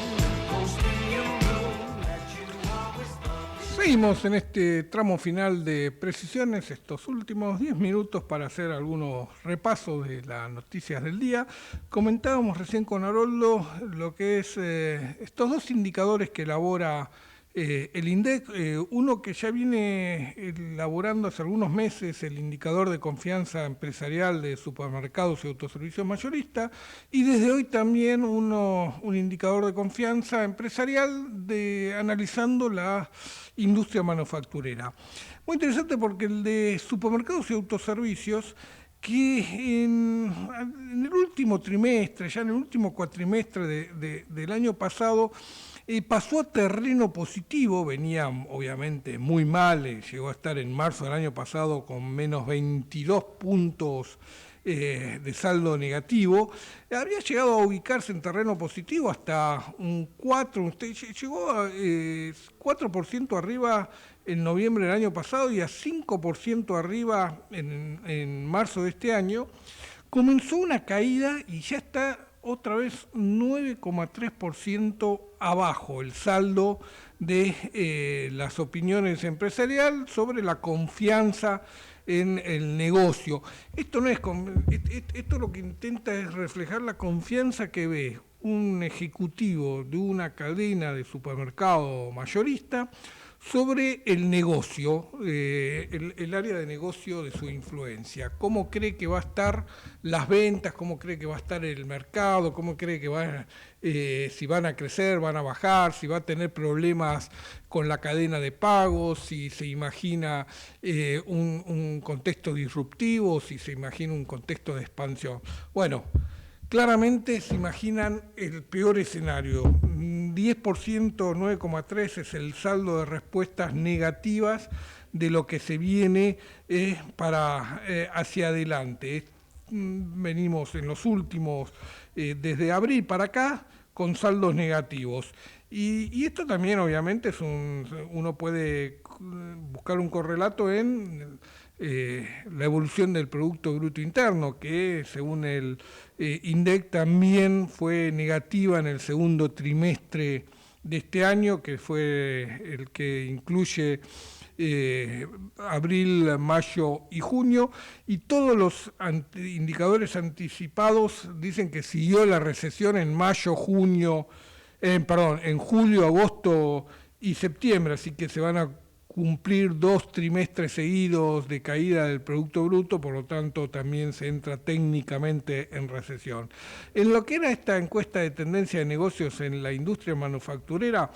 ghost in your room that you always thought.
Seguimos en este tramo final de Precisiones, estos últimos 10 minutos para hacer algunos repasos de las noticias del día. Comentábamos recién con Haroldo lo que es estos dos indicadores que elabora el INDEC, uno que ya viene elaborando hace algunos meses el indicador de confianza empresarial de supermercados y autoservicios mayoristas, y desde hoy también un indicador de confianza empresarial analizando la industria manufacturera. Muy interesante porque el de supermercados y autoservicios, que en el último trimestre, ya en el último cuatrimestre del año pasado, pasó a terreno positivo, venía obviamente muy mal, llegó a estar en marzo del año pasado con menos 22 puntos de saldo negativo, habría llegado a ubicarse en terreno positivo hasta un 4, llegó a 4% arriba en noviembre del año pasado y a 5% arriba en marzo de este año. Comenzó una caída y ya está otra vez 9,3% abajo el saldo de las opiniones empresariales sobre la confianza en el negocio. Esto lo que intenta es reflejar la confianza que ve un ejecutivo de una cadena de supermercado mayorista sobre el negocio, el área de negocio de su influencia. ¿Cómo cree que va a estar las ventas? ¿Cómo cree que va a estar el mercado? ¿Cómo cree que si van a crecer, van a bajar? ¿Si va a tener problemas con la cadena de pagos? ¿Si se imagina un contexto disruptivo? ¿Si se imagina un contexto de expansión? Bueno, claramente se imaginan el peor escenario. 10%, 9,3% es el saldo de respuestas negativas de lo que se viene hacia adelante. Venimos en los últimos, desde abril para acá, con saldos negativos. Y esto también obviamente uno puede buscar un correlato en la evolución del Producto Bruto Interno, que según el INDEC también fue negativa en el segundo trimestre de este año, que fue el que incluye abril, mayo y junio, y todos los indicadores anticipados dicen que siguió la recesión en en julio, agosto y septiembre, así que se van a cumplir 2 trimestres seguidos de caída del Producto Bruto, por lo tanto también se entra técnicamente en recesión. En lo que era esta encuesta de tendencia de negocios en la industria manufacturera,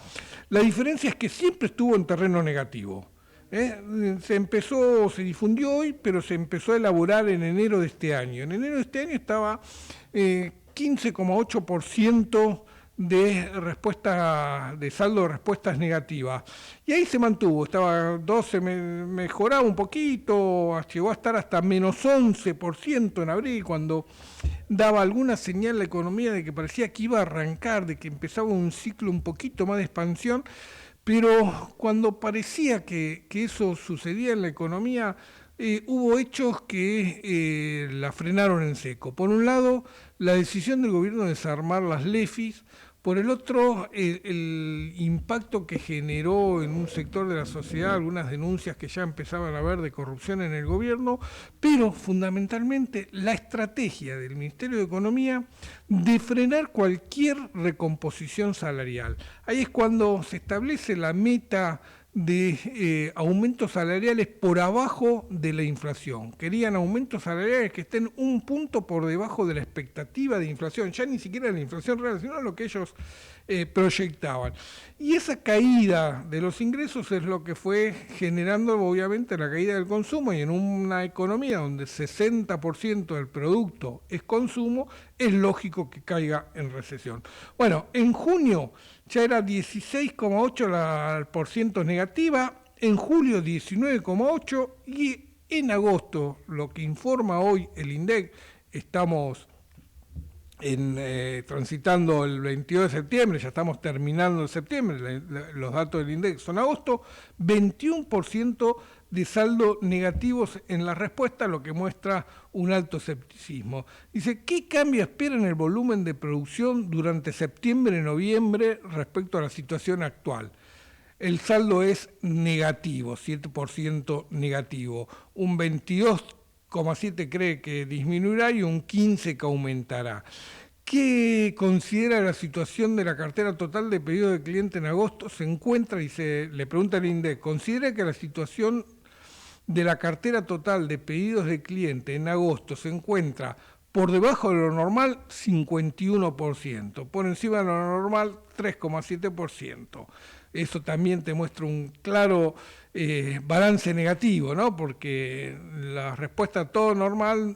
la diferencia es que siempre estuvo en terreno negativo. Se difundió hoy, pero se empezó a elaborar en enero de este año. En enero de este año estaba 15,8% de saldo de respuestas negativas. Y ahí se mantuvo, estaba 12, mejoraba un poquito, llegó a estar hasta menos 11% en abril, cuando daba alguna señal la economía de que parecía que iba a arrancar, de que empezaba un ciclo un poquito más de expansión, pero cuando parecía que eso sucedía en la economía, hubo hechos que la frenaron en seco. Por un lado, la decisión del gobierno de desarmar las LEFIs. Por el otro, el impacto que generó en un sector de la sociedad, algunas denuncias que ya empezaban a haber de corrupción en el gobierno, pero fundamentalmente la estrategia del Ministerio de Economía de frenar cualquier recomposición salarial. Ahí es cuando se establece la meta de aumentos salariales por abajo de la inflación. Querían aumentos salariales que estén un punto por debajo de la expectativa de inflación, ya ni siquiera la inflación real, sino lo que ellos proyectaban. Y esa caída de los ingresos es lo que fue generando obviamente la caída del consumo, y en una economía donde 60% del producto es consumo, es lógico que caiga en recesión. Bueno, en junio ya era 16,8% negativa, en julio 19,8%, y en agosto, lo que informa hoy el INDEC, estamos transitando el 22 de septiembre, ya estamos terminando el septiembre, los datos del INDEC son agosto, 21% de saldo negativos en la respuesta, lo que muestra un alto escepticismo. Dice, ¿qué cambio espera en el volumen de producción durante septiembre y noviembre respecto a la situación actual? El saldo es negativo, 7% negativo, un 22,7% cree que disminuirá y un 15% que aumentará. ¿Qué considera la situación de la cartera total de pedidos de cliente en agosto? Se encuentra, y le pregunta el INDEC, ¿considera que la situación de la cartera total de pedidos de cliente en agosto se encuentra por debajo de lo normal? 51%, por encima de lo normal 3,7%. Eso también te muestra un claro balance negativo, ¿no? Porque la respuesta a todo normal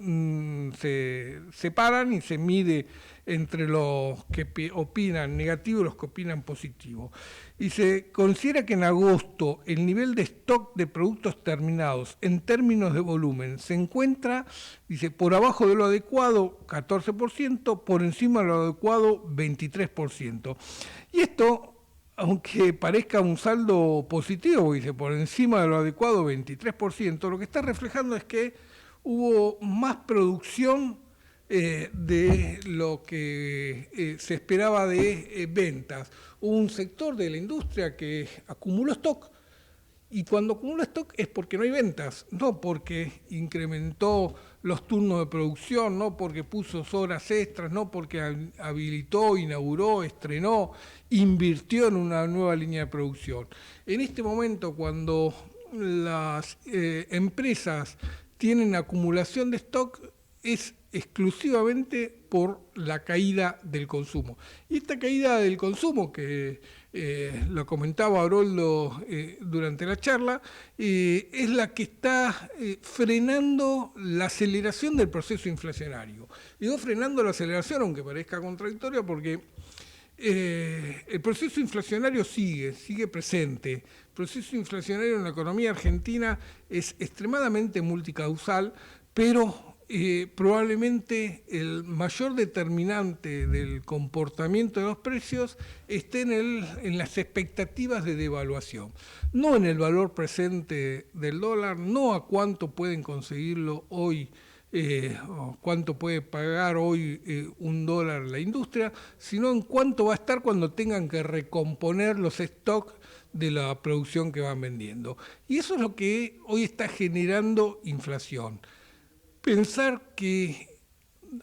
se separan y se mide entre los que opinan negativo y los que opinan positivo. Y se considera que en agosto el nivel de stock de productos terminados en términos de volumen se encuentra, dice, por abajo de lo adecuado 14%, por encima de lo adecuado 23%. Y esto, aunque parezca un saldo positivo, dice, por encima de lo adecuado 23%, lo que está reflejando es que hubo más producción de lo que se esperaba de ventas. Hubo un sector de la industria que acumuló stock, y cuando acumula stock es porque no hay ventas, no porque incrementó los turnos de producción, no porque puso horas extras, no porque habilitó, inauguró, estrenó, invirtió en una nueva línea de producción. En este momento, cuando las empresas tienen acumulación de stock, es exclusivamente por la caída del consumo. Y esta caída del consumo, que lo comentaba Haroldo durante la charla, es la que está frenando la aceleración del proceso inflacionario. Digo frenando la aceleración, aunque parezca contradictorio, porque el proceso inflacionario sigue presente. El proceso inflacionario en la economía argentina es extremadamente multicausal, pero probablemente el mayor determinante del comportamiento de los precios esté en las expectativas de devaluación, no en el valor presente del dólar, no a cuánto pueden conseguirlo hoy, o cuánto puede pagar hoy un dólar la industria, sino en cuánto va a estar cuando tengan que recomponer los stocks de la producción que van vendiendo. Y eso es lo que hoy está generando inflación. Pensar que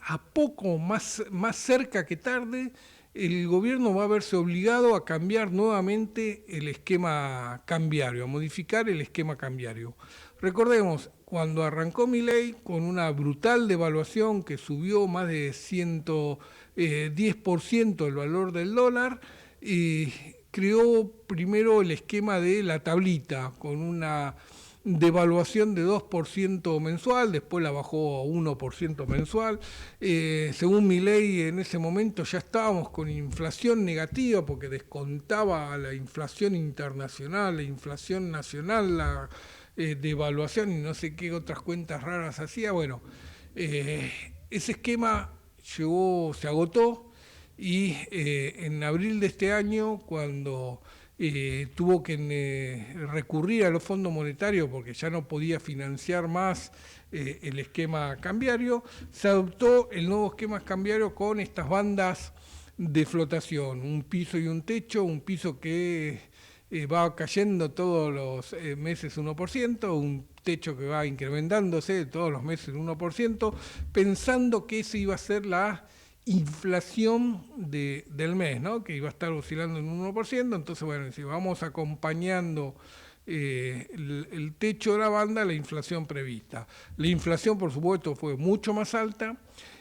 a poco, más cerca que tarde, el gobierno va a verse obligado a cambiar nuevamente el esquema cambiario, a modificar el esquema cambiario. Recordemos, cuando arrancó Milei con una brutal devaluación que subió más de 110% el valor del dólar, creó primero el esquema de la tablita, con una devaluación de 2% mensual, después la bajó a 1% mensual. Según Milei, en ese momento ya estábamos con inflación negativa porque descontaba la inflación internacional, la inflación nacional, la devaluación y no sé qué otras cuentas raras hacía. Bueno, ese esquema se agotó, y en abril de este año, cuando tuvo que recurrir a los fondos monetarios porque ya no podía financiar más el esquema cambiario, se adoptó el nuevo esquema cambiario con estas bandas de flotación, un piso y un techo, un piso que va cayendo todos los meses 1%, un techo que va incrementándose todos los meses 1%, pensando que esa iba a ser la inflación del mes, ¿no? Que iba a estar oscilando en un 1%, entonces bueno, si vamos acompañando el techo de la banda, la inflación prevista. La inflación, por supuesto, fue mucho más alta,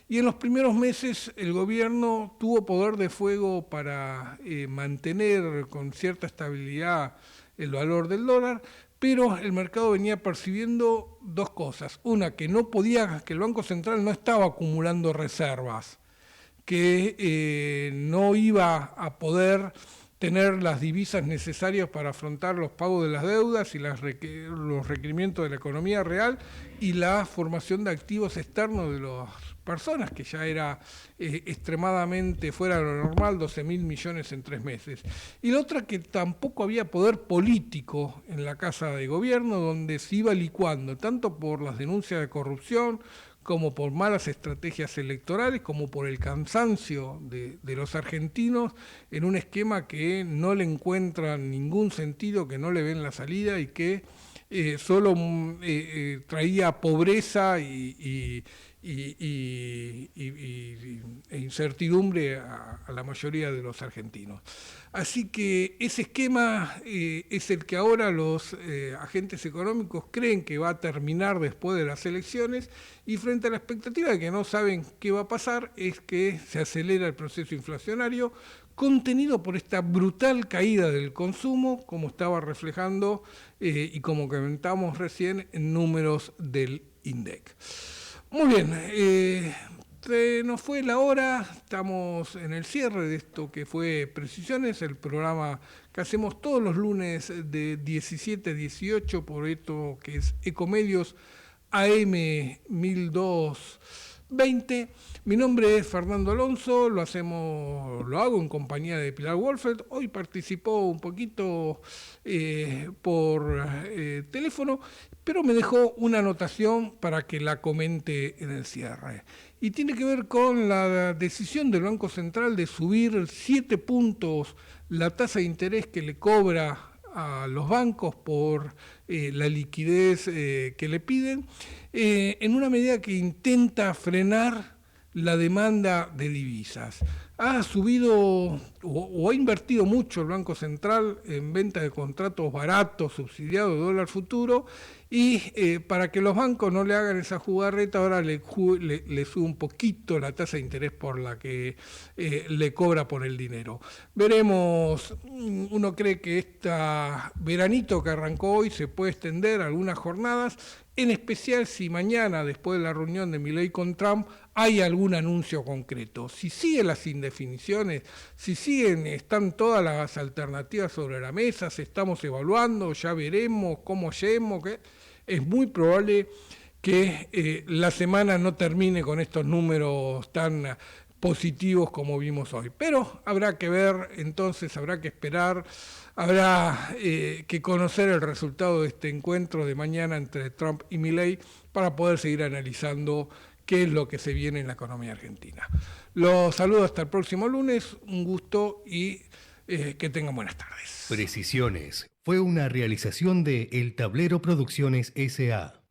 y en los primeros meses el gobierno tuvo poder de fuego para mantener con cierta estabilidad el valor del dólar, pero el mercado venía percibiendo dos cosas. Una, que el Banco Central no estaba acumulando reservas, que no iba a poder tener las divisas necesarias para afrontar los pagos de las deudas y los requerimientos de la economía real y la formación de activos externos de las personas, que ya era extremadamente fuera de lo normal, 12.000 millones en 3 meses. Y la otra, que tampoco había poder político en la Casa de Gobierno, donde se iba licuando, tanto por las denuncias de corrupción, como por malas estrategias electorales, como por el cansancio de los argentinos en un esquema que no le encuentran ningún sentido, que no le ven la salida y que solo traía pobreza y e incertidumbre a la mayoría de los argentinos. Así que ese esquema es el que ahora los agentes económicos creen que va a terminar después de las elecciones, y frente a la expectativa de que no saben qué va a pasar, es que se acelera el proceso inflacionario, contenido por esta brutal caída del consumo, como estaba reflejando y como comentamos recién en números del INDEC. Muy bien, se nos fue la hora, estamos en el cierre de esto que fue Precisiones, el programa que hacemos todos los lunes de 17 a 18 por esto que es Ecomedios AM 1220. Mi nombre es Fernando Alonso, lo hago en compañía de Pilar Wolfeld. Hoy participó un poquito por teléfono, pero me dejó una anotación para que la comente en el cierre. Y tiene que ver con la decisión del Banco Central de subir 7 puntos la tasa de interés que le cobra a los bancos por la liquidez que le piden, en una medida que intenta frenar la demanda de divisas. Ha subido o ha invertido mucho el Banco Central en venta de contratos baratos, subsidiados de dólar futuro, y para que los bancos no le hagan esa jugarreta, ahora le sube un poquito la tasa de interés por la que le cobra por el dinero. Veremos, uno cree que este veranito que arrancó hoy se puede extender algunas jornadas, en especial si mañana, después de la reunión de Milei con Trump, hay algún anuncio concreto. Si siguen las indefiniciones, si están todas las alternativas sobre la mesa, se estamos evaluando, ya veremos cómo lleguemos, es muy probable que la semana no termine con estos números tan positivos como vimos hoy. Pero habrá que ver, entonces habrá que esperar, habrá que conocer el resultado de este encuentro de mañana entre Trump y Milei para poder seguir analizando qué es lo que se viene en la economía argentina. Los saludo hasta el próximo lunes, un gusto y que tengan buenas tardes.
Precisiones fue una realización de El Tablero Producciones S.A.